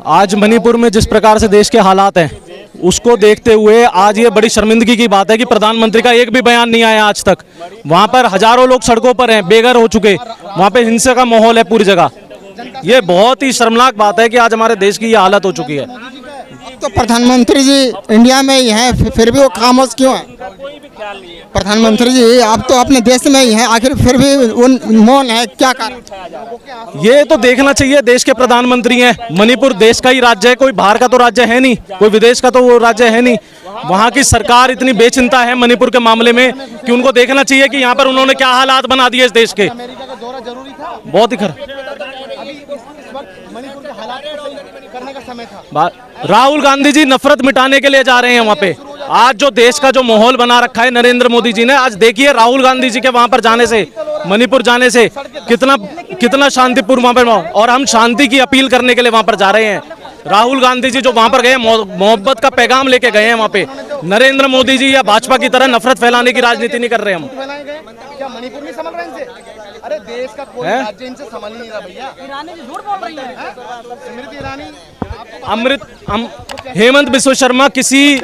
आज मणिपुर में जिस प्रकार से देश के हालात हैं उसको देखते हुए आज ये बड़ी शर्मिंदगी की बात है कि प्रधानमंत्री का एक भी बयान नहीं आया आज तक। वहां पर हजारों लोग सड़कों पर हैं, बेघर हो चुके, वहां पे हिंसा का माहौल है पूरी जगह। ये बहुत ही शर्मनाक बात है कि आज हमारे देश की ये हालत हो चुकी है। तो प्रधानमंत्री जी इंडिया में ही हैं, फिर भी वो खामोश क्यों है? प्रधानमंत्री जी आप तो अपने देश में ही हैं, आखिर फिर भी उन मौन है, क्या कारण? ये तो देखना चाहिए, देश के प्रधानमंत्री हैं, मणिपुर देश का ही राज्य है, कोई बाहर का तो राज्य है नहीं, कोई विदेश का तो वो राज्य है नहीं। वहाँ की सरकार इतनी बेचिंता है मणिपुर के मामले में कि उनको देखना चाहिए कि यहाँ पर उन्होंने क्या हालात बना दिए इस देश के। बहुत ही राहुल गांधी जी नफरत मिटाने के लिए जा रहे हैं वहाँ पे। आज जो देश का जो माहौल बना रखा है नरेंद्र मोदी जी ने, आज देखिए राहुल गांधी जी के वहां पर जाने से, मणिपुर जाने से कितना शांतिपूर्ण वहां पर, और हम शांति की अपील करने के लिए वहां पर जा रहे हैं। राहुल गांधी जी जो वहां पर गए मोहब्बत का पैगाम लेके गए हैं वहां पे। नरेंद्र मोदी जी या भाजपा की तरह नफरत फैलाने की राजनीति नहीं कर रहे हम। क्या मणिपुर नहीं समझ रहे इनसे? अरे देश का कोई राज्य इनसे संभाल नहीं रहा भैया। ईरानी जी झूठ बोल रही है। स्मृति ईरानी, हेमंत बिस्वा शर्मा किसी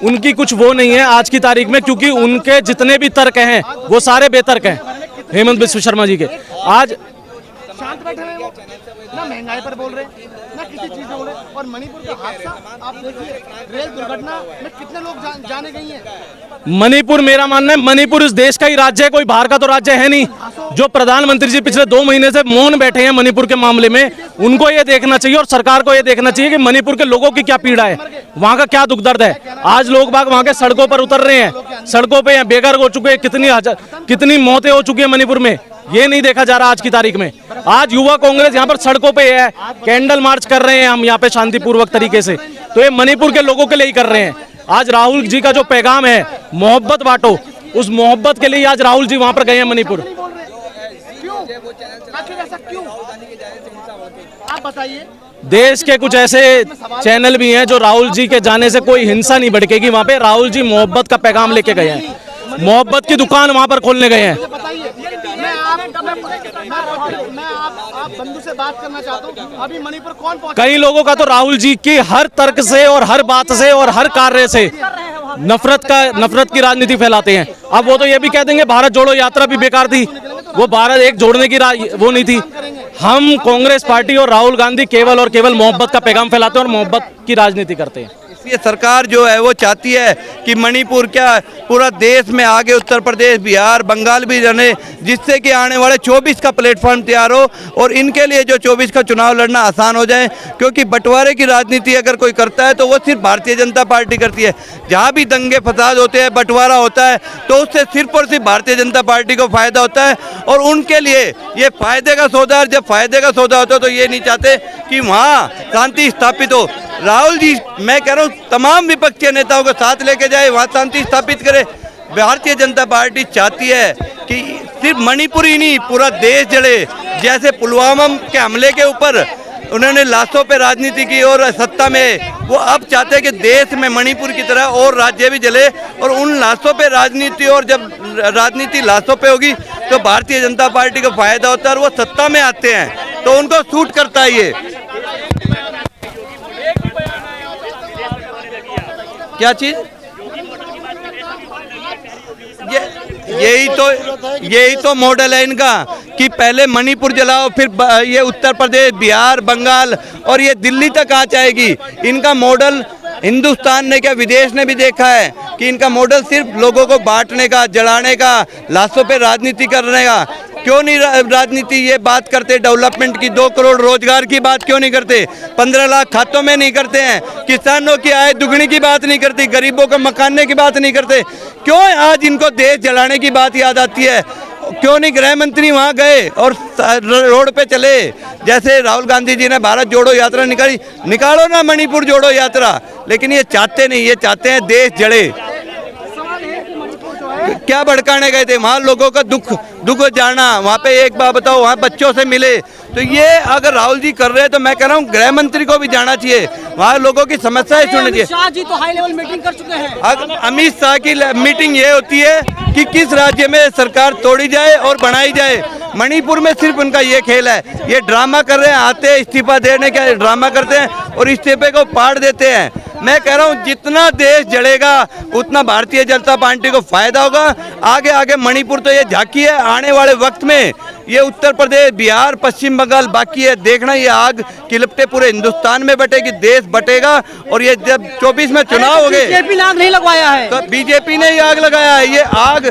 उनकी कुछ वो नहीं है आज की तारीख में, क्योंकि उनके जितने भी तर्क हैं वो सारे बेतर्क हैं हेमंत बिस्वा शर्मा जी के। आज शांत बैठे हैं वो, ना महंगाई पर बोल रहे, ना किसी चीज में बोल रहे। और मणिपुर का हादसा आप देखिए, रेल दुर्घटना में कितने लोग जाने गई हैं। मणिपुर, मेरा मानना है मणिपुर इस देश का ही राज्य है, कोई बाहर का तो राज्य है नहीं। जो प्रधानमंत्री जी पिछले 2 महीने से मौन बैठे हैं मणिपुर के मामले में, उनको ये देखना चाहिए और सरकार को ये देखना चाहिए कि मणिपुर के लोगों की क्या पीड़ा है, वहाँ का क्या दुख दर्द है। आज लोग बाग वहाँ के सड़कों पर उतर रहे हैं, सड़कों पे बेघर हो चुके हैं, कितनी मौतें हो चुकी है मणिपुर में, ये नहीं देखा जा रहा आज की तारीख में। आज युवा कांग्रेस यहाँ पर सड़कों पे है, कैंडल मार्च कर रहे हैं हम यहाँ पे शांतिपूर्वक तरीके से, तो ये मणिपुर के लोगों के लिए ही कर रहे हैं। आज राहुल जी का जो पैगाम है मोहब्बत बांटो, उस मोहब्बत के लिए आज राहुल जी वहां पर गए हैं मणिपुर। आप बताइए। देश के कुछ ऐसे चैनल भी हैं जो राहुल जी के जाने से कोई हिंसा नहीं भड़केगी वहां पे। राहुल जी मोहब्बत का पैगाम लेके गए हैं, मोहब्बत की दुकान वहां पर खोलने गए हैं। आप बंधु से बात करना चाहता हूं, अभी मणिपुर कौन पहुंचा? कई लोगों का तो राहुल जी की हर तर्क से और हर बात से और हर कार्य से नफरत की राजनीति फैलाते हैं। अब वो तो ये भी कह देंगे भारत जोड़ो यात्रा भी बेकार थी, वो भारत एक जोड़ने की वो नहीं थी। हम कांग्रेस पार्टी और राहुल गांधी केवल और केवल मोहब्बत का पैगाम फैलाते हैं और मोहब्बत की राजनीति करते हैं। ये सरकार जो है वो चाहती है कि मणिपुर क्या पूरा देश में आगे, उत्तर प्रदेश, बिहार, बंगाल भी जाने, जिससे कि आने वाले 24 का प्लेटफॉर्म तैयार हो और इनके लिए जो 24 का चुनाव लड़ना आसान हो जाए। क्योंकि बंटवारे की राजनीति अगर कोई करता है तो वो सिर्फ भारतीय जनता पार्टी करती है। जहाँ भी दंगे फसाद होते हैं, बंटवारा होता है, तो उससे सिर्फ और सिर्फ भारतीय जनता पार्टी को फायदा होता है और उनके लिए ये फायदे का सौदा। जब फायदे का सौदा होता है तो ये नहीं चाहते कि वहाँ शांति स्थापित हो। राहुल जी, मैं कह रहा हूँ तमाम विपक्षी नेताओं को साथ लेके जाए, वहाँ शांति स्थापित करे। भारतीय जनता पार्टी चाहती है कि सिर्फ मणिपुर ही नहीं पूरा देश जले। जैसे पुलवामा के हमले के ऊपर उन्होंने लाशों पे राजनीति की और सत्ता में, वो अब चाहते हैं कि देश में मणिपुर की तरह और राज्य भी जले और उन लाशों पे राजनीति, और जब राजनीति लाशों पे होगी तो भारतीय जनता पार्टी को फायदा होता है और वो सत्ता में आते हैं तो उनको सूट करता है। ये क्या चीज, यही तो मॉडल है इनका कि पहले मणिपुर जलाओ, फिर ये उत्तर प्रदेश, बिहार, बंगाल और ये दिल्ली तक आ जाएगी। इनका मॉडल हिंदुस्तान ने क्या विदेश ने भी देखा है कि इनका मॉडल सिर्फ लोगों को बांटने का, जलाने का, लाशों पे राजनीति करने का। क्यों नहीं राजनीति ये बात करते डेवलपमेंट की, 2 करोड़ रोजगार की बात क्यों नहीं करते, 15 लाख खातों में नहीं करते हैं, किसानों की आय दुगनी की बात नहीं करती, गरीबों को मकाने की बात नहीं करते। क्यों आज इनको देश जलाने की बात याद आती है? क्यों नहीं गृह मंत्री वहाँ गए और रोड पे चले? जैसे राहुल गांधी जी ने भारत जोड़ो यात्रा निकाली, निकालो ना मणिपुर जोड़ो यात्रा, लेकिन ये चाहते नहीं, ये चाहते हैं देश जले। क्या भड़काने गए थे वहाँ लोगों का दुख जाना? वहाँ पे एक बात बताओ, वहाँ बच्चों से मिले, तो ये अगर राहुल जी कर रहे हैं तो मैं कह रहा हूँ गृह मंत्री को भी जाना चाहिए, वहाँ लोगों की समस्याएं सुननी चाहिए। शाह जी तो हाई लेवल मीटिंग कर चुके हैं। अमित शाह की मीटिंग ये होती है कि किस राज्य में सरकार तोड़ी जाए और बनाई जाए। मणिपुर में सिर्फ उनका ये खेल है, ये ड्रामा कर रहे हैं, आते हैं इस्तीफा देने का ड्रामा करते हैं और इस्तीफे को पाड़ देते हैं। मैं कह रहा हूँ जितना देश जलेगा उतना भारतीय जनता पार्टी को फायदा होगा। आगे आगे मणिपुर तो ये झांकी है, आने वाले वक्त में ये उत्तर प्रदेश, बिहार, पश्चिम बंगाल बाकी है। देखना ये आग किलपटे पूरे हिंदुस्तान में बटेगी, देश बटेगा। और ये जब 24 में चुनाव हो गए, बीजेपी ने आग नहीं लगवाया है, तो बीजेपी ने ही आग लगाया है। ये आग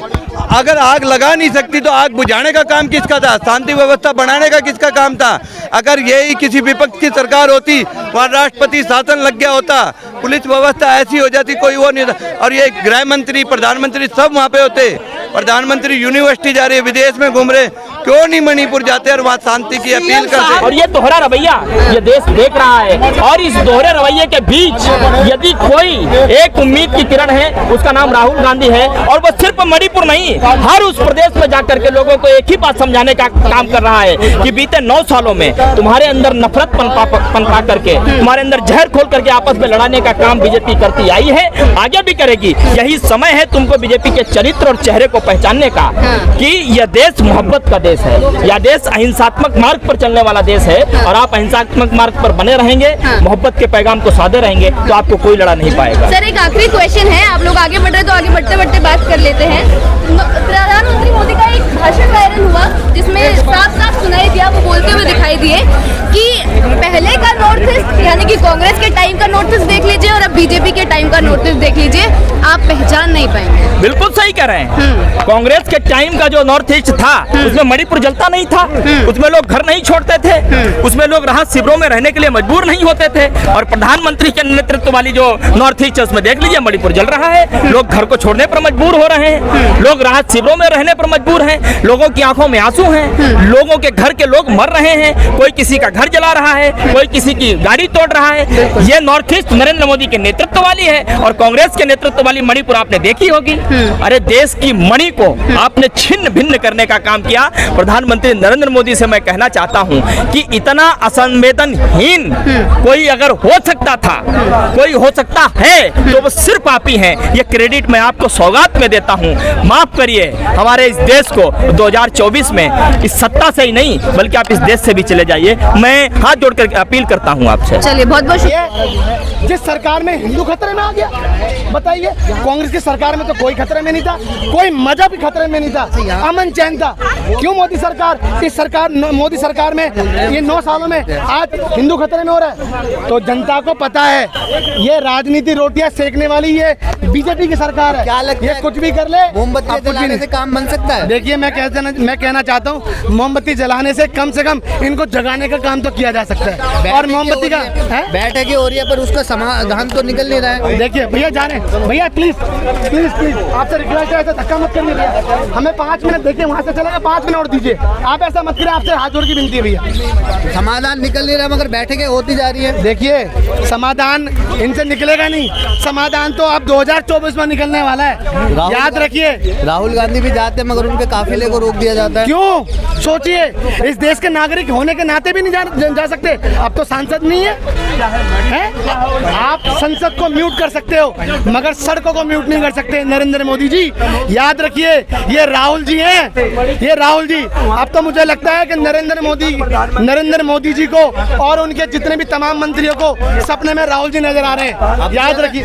अगर आग लगा नहीं सकती तो आग बुझाने का काम किसका था? शांति व्यवस्था बनाने का किसका काम था? अगर यही किसी विपक्ष की सरकार होती, वहाँ राष्ट्रपति शासन लग गया होता, पुलिस व्यवस्था ऐसी हो जाती, कोई वो नहीं था। और ये गृह मंत्री, प्रधानमंत्री सब वहाँ पे होते। प्रधानमंत्री यूनिवर्सिटी जा रही है, विदेश में घूम रहे, क्यों नहीं मणिपुर जाते और वहाँ शांति की अपील करते? और ये दोहरा रवैया ये देश देख रहा है, और इस दोहरे रवैये के बीच यदि कोई एक उम्मीद की किरण है, उसका नाम राहुल गांधी है। और वो सिर्फ मणिपुर नहीं, हर उस प्रदेश में जाकर के लोगों को एक ही बात समझाने का काम कर रहा है कि बीते 9 सालों में तुम्हारे अंदर नफरत पनपा करके, तुम्हारे अंदर जहर खोल करके आपस में लड़ाने का काम बीजेपी करती आई है, आगे भी करेगी। यही समय है तुमको बीजेपी के चरित्र और चेहरे को पहचानने का कि यह देश मोहब्बत का देश है, यह देश अहिंसात्मक मार्ग पर चलने वाला देश है। और आप अहिंसात्मक मार्ग पर बने रहेंगे, मोहब्बत के पैगाम को साधे रहेंगे, तो आपको कोई लड़ा नहीं पाएगा। सर एक आखिरी क्वेश्चन है, आप लोग आगे बढ़ रहे तो आगे बढ़ते बढ़ते बात कर लेते हैं। प्रधानमंत्री मोदी का एक भाषण वायरल हुआ जिसमें साफ साफ सुनाई दिया, वो बोलते हुए दिखाई दिए कि पहले का नॉर्थ ईस्ट यानी कि कांग्रेस के टाइम का नॉर्थ ईस्ट देख लीजिए और अब बीजेपी के टाइम का नॉर्थ ईस्ट देख लीजिए, आप पहचान नहीं पाएंगे। बिल्कुल सही कह रहे हैं। कांग्रेस के टाइम का जो नॉर्थ ईस्ट था, उसमें मणिपुर जलता नहीं था, उसमें लोग घर नहीं छोड़ते थे, उसमें लोग राहत शिविरों में रहने के लिए मजबूर नहीं होते थे। और प्रधानमंत्री के नेतृत्व वाली जो नॉर्थ ईस्ट है, उसमें देख लीजिए मणिपुर जल रहा है, लोग घर को छोड़ने पर मजबूर हो रहे हैं, लोग राहत शिविरों में रहने पर मजबूर हैं, लोगों की आंखों में आंसू हैं, लोगों के घर के लोग मर रहे हैं, कोई किसी का घर जला रहा है, कोई किसी की गाड़ी तोड़ रहा है। ये नॉर्थ ईस्ट नरेंद्र मोदी के नेतृत्व वाली है, और कांग्रेस के नेतृत्व वाली मणिपुर आपने देखी होगी। अरे देश की मणि को आपने छिन्न भिन्न करने का काम किया। प्रधानमंत्री नरेंद्र मोदी से मैं कहना चाहता हूं कि इतना असंवेदनहीन कोई अगर हो सकता था, कोई हो सकता है, तो वो सिर्फ आप ही हैं। ये क्रेडिट मैं आपको सौगात में देता हूं। माफ करिए, हमारे इस देश को 2024 में इस सत्ता से ही नहीं बल्कि आप इस देश से भी चले जाइए। मैं हाथ जोड़कर अपील करता हूं आपसे। चलिए बहुत बहुत शुक्रिया। जिस सरकार में हिंदू खतरे में आ गया, बताइए। कांग्रेस की सरकार में तो कोई खतरे में नहीं था, कोई मजहब भी खतरे में नहीं था, अमन चैन था। क्यों मोदी सरकार, इस सरकार मोदी सरकार में ये 9 सालों में आज हिंदू खतरे में हो रहा है? तो जनता को पता है ये राजनीति रोटियां सेकने वाली ये बीजेपी की सरकार है। क्या लगता है, ये कुछ भी कर ले, मोमबत्ती जलाने से काम बन सकता है? देखिए मैं कहना चाहता हूँ, मोमबत्ती जलाने से कम इनको जगाने का काम तो किया जा सकता है। और मोमबत्ती का बैठक हो रही है पर उसका समाधान तो निकल नहीं रहा है। देखिए भैया जाने, भैया प्लीज प्लीज प्लीज आपसे रिक्वेस्ट है, ऐसा धक्का मत करिए भैया। हमें 5 मिनट देखिए, वहाँ से चलेगा 5 मिनट और दीजिए। आप ऐसा मत करिए, आपसे हाथ जोड़ की विनती है भैया। समाधान निकल नहीं रहा मगर बैठकें होती जा रही है। देखिए समाधान इनसे निकलेगा नहीं, समाधान तो अब 2024 में निकलने वाला है, याद रखिए। राहुल गांधी भी जाते हैं मगर उनके काफिले को रोक दिया जाता है। क्यों? सोचिए, इस देश के नागरिक होने के नाते भी नहीं जा सकते। अब तो सांसद नहीं है? आप संसद को म्यूट कर सकते हो मगर सड़कों को म्यूट नहीं कर सकते। नरेंद्र मोदी जी याद रखिए, ये राहुल जी हैं, ये राहुल जी। अब तो मुझे लगता है कि नरेंद्र मोदी जी को और उनके जितने भी तमाम मंत्रियों को सपने में राहुल जी नजर आ रहे हैं, याद रखिए।